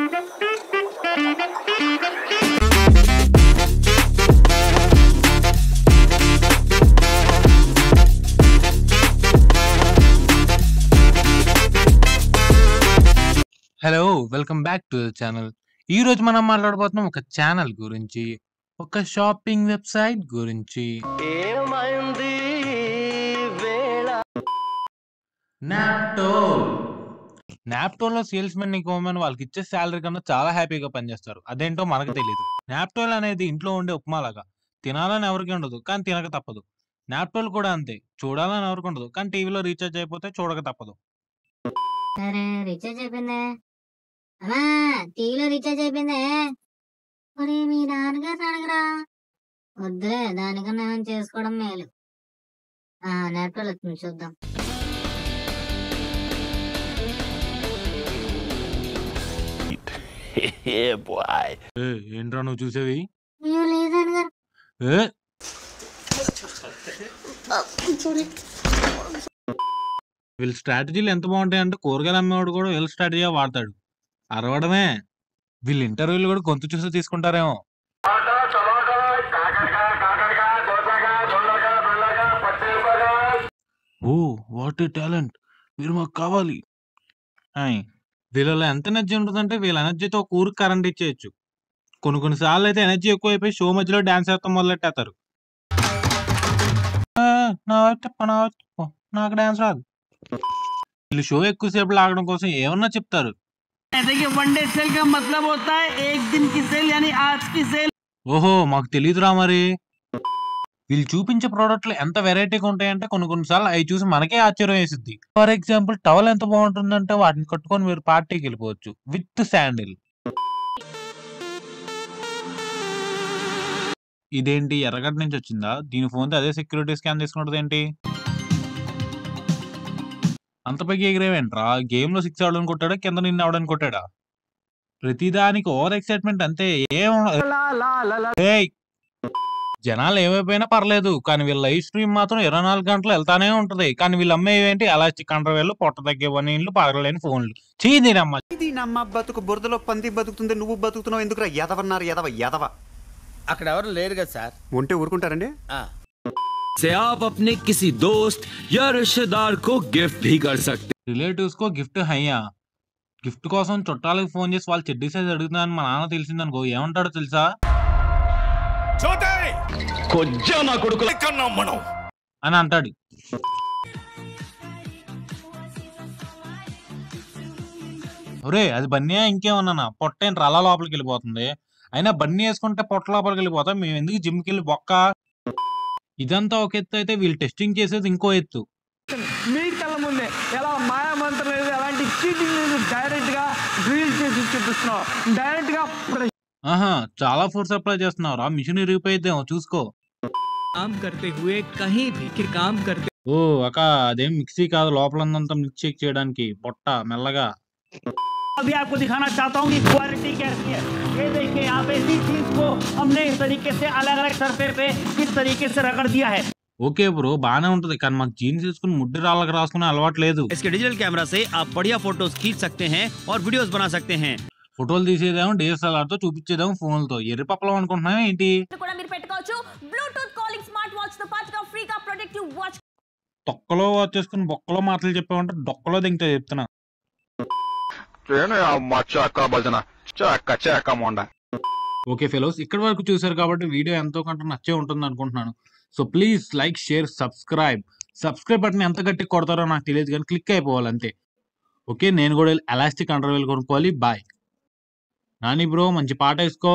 Hello! Welcome back to the channel. ఈరోజు మనం మాట్లాడబోతున్నాం ఒక ఛానల్ గురించి, ఒక షాపింగ్ వెబ్‌సైట్ గురించి. ఏమైంది వేళ నాప్టోల్. నాప్టోల్‌లో సేల్స్‌మెన్ నీకు ఇవ్వమని వాళ్ళకిచ్చే సాలరీ కన్నా చాలా హ్యాపీగా పనిచేస్తారు. అదేంటో మనకు తెలీదు. నాప్టోల్ అనేది ఇంట్లో ఉండే ఉప్మాలాగా. తినాలని ఎవరికీ ఉండదు, కానీ తినక తప్పదు. నాప్టోల్ కూడా అంతే. చూడాలని ఎవరికి ఉండదు, కానీ టీవీలో రీచార్జ్ అయిపోతే చూడక తప్పదు. అరే రీచార్జ్ అయిపోయిందే అమ్మా, టీవీలో రీచార్జ్ అయిపోయిందే. మరి మీ నాన్నగారిని అడగరా. వద్దులే, దానికన్నా ఏమైనా చేసుకోవడం మేలు. నెట్వర్క్ వచ్చింది, చూద్దాం. ఏంట్రా నువ్వు చూసేవి? అయ్యో లేదు నాన్నగారు. వీళ్ళ స్ట్రాటజీలు ఎంత బాగుంటాయంటే కూరగాయలు అమ్మేవాడు కూడా వీళ్ళ స్ట్రాటజీ వాడతాడు. అరవడమే. వీళ్ళ ఇంటర్వ్యూలు కూడా గొంతు చూసి తీసుకుంటారేమో. ఓ వాట్ ఏ టాలెంట్, మీరు మాకు కావాలి. వీళ్ళలో ఎంత ఎనర్జీ ఉంటుందంటే వీళ్ళ ఎనర్జీతో ఒక ఊరికి కరెంట్ ఇచ్చేయచ్చు. కొన్ని సార్లు అయితే ఎనర్జీ ఎక్కువైపోయి షో మధ్యలో డాన్స్ వేస్తాం మొదలెట్టేస్తారు. నాకు డాన్స్ రాదు. వీళ్ళు షో ఎక్కువసేపు లాగడం కోసం ఏమన్నా చెప్తారు. ఓహో మాకు తెలియదురా మరి. వీళ్ళు చూపించే ప్రోడక్ట్లు ఎంత వెరైటీగా ఉంటాయంటే కొన్నిసార్లు అవి చూసి మనకే ఆశ్చర్యం వేసిద్ది. ఫర్ ఎగ్జాంపుల్ టవల్ ఎంత బాగుంటుందంటే వాటిని కట్టుకొని మీరు పార్టీకి వెళ్ళిపోవచ్చు విత్ శాండిల్. ఇదేంటి ఎర్రగడ్డ నుంచి వచ్చిందా? దీని ఫోన్ అదే సెక్యూరిటీ స్కాన్ తీసుకుంటది ఏంటి? అంత పైకి ఎగిరేవేంట్రా? గేమ్ లో 6 అవడానికి కొట్టాడా, కింద నిన్ను అవడానికి కొట్టాడా? ప్రతిదానికి ఓవర్ ఎక్సైట్మెంట్ అంతే. జనాలు ఏమైపోయినా పర్లేదు, కానీ వీళ్ళ లైవ్ స్ట్రీమ్ మాత్రం 24 గంటలు వెళ్తానే ఉంటది. కానీ వీళ్ళు అమ్మేవేంటి? ఎలాస్టిక్ అండర్వేర్లు, పొట్ట తగ్గే బనీన్లు, పగలలేని ఫోన్లు. నమ్మ బతుకు బురదలో పంది బతుకుతుంది, నువ్వు బతుకుతున్నావు ఎందుకురా? ఎదవన్నారు ఎదవ. అక్కడ ఎవరు లేరు కదా సార్. ఉంటే ఊరుకుంటారండి. से आप अपने किसी दोस्त या रिश्तेदार को गिफ्ट भी कर सकते। రిలేటివ్స్ కో గిఫ్ట్ హయ్యా. గిఫ్ట్ కోసం చుట్టాలకు ఫోన్ చేసి వాళ్ళు చెడ్డీ సైజ్ అడుగుతున్నారని మా నాన్న తెలిసిందనుకో ఏమంటాడో తెలుసా? అని అంటాడు. ఒరే అది బన్నీయా ఇంకేమన్నా? పొట్టేంటి అలా లోపలికి వెళ్ళిపోతుంది? అయినా బన్నీ వేసుకుంటే పొట్ట లోపలికి వెళ్ళిపోతాం, మేము ఎందుకు జిమ్కి వెళ్ళి బొక్క? ఇదంతా ఒక ఎత్తు అయితే వీళ్ళు టెస్టింగ్ చేసేది ఇంకో ఎత్తు. మీ కళ్ళ ముందే ఎలా మాయామంత్రం లేదు, ఎలాంటి చీటింగ్ లేదు, డైరెక్ట్ గా డ్రిల్ చేసి చూపిస్తున్నావు. డైరెక్ట్ గా చాలా ఫోర్స్ అప్లై చేస్తున్నావు రా. మిషన్ ఇరిగిపోయిద్దేమో చూసుకో. ఓ అక్క అదేం మిక్సీ కాదు, లోపలంతా మిక్స్ షేక్ చేయడానికి పొట్ట మెల్లగా. अभी आपको दिखाना चाहता हूँ कि क्वालिटी कैसी है. ये देखिए आप इसी चीज को हमने इस तरीके से अलग-अलग सरफेस पे किस तरीके से रगड़ दिया है. ఓకే బ్రో బానే ఉంటది, కానీ మాకు జీన్స్ వేసుకుని ముడ్డి రాళ్ళకి రాసుకునే అలవాటు లేదు. इसके डिजिटल कैमरा से आप बढ़िया फोटोज खींच सकते हैं और वीडियोस बना सकते हैं. ఫోటోలు తీసేదేమో డిఎస్ఎల్ఆర్ తో, చూపించేదేమో ఫోన్లతో. ఎర్రి పప్పలం అనుకుంటున్నావా ఏంటి? తొక్కలో వాచ్ చేసుకుని బొక్కలో మాటలు చెప్పామంటే డొక్కలో దింగితే చెప్తున్నా. ఓకే ఫెలోస్, ఇక్కడ వరకు చూసారు కాబట్టి వీడియో ఎంతో కొంత నచ్చే ఉంటుంది అనుకుంటున్నాను. So please like, share, subscribe button ఎంత గట్టి కొడతారో నాకు తెలియదు, కానీ క్లిక్ అయిపోవాలి అంతే. ఓకే నేను కూడా ఎలాస్టిక్ అండర్వేర్ కొనుక్కోవాలి. బాయ్ నాని బ్రో, మంచి పాట వేసుకో.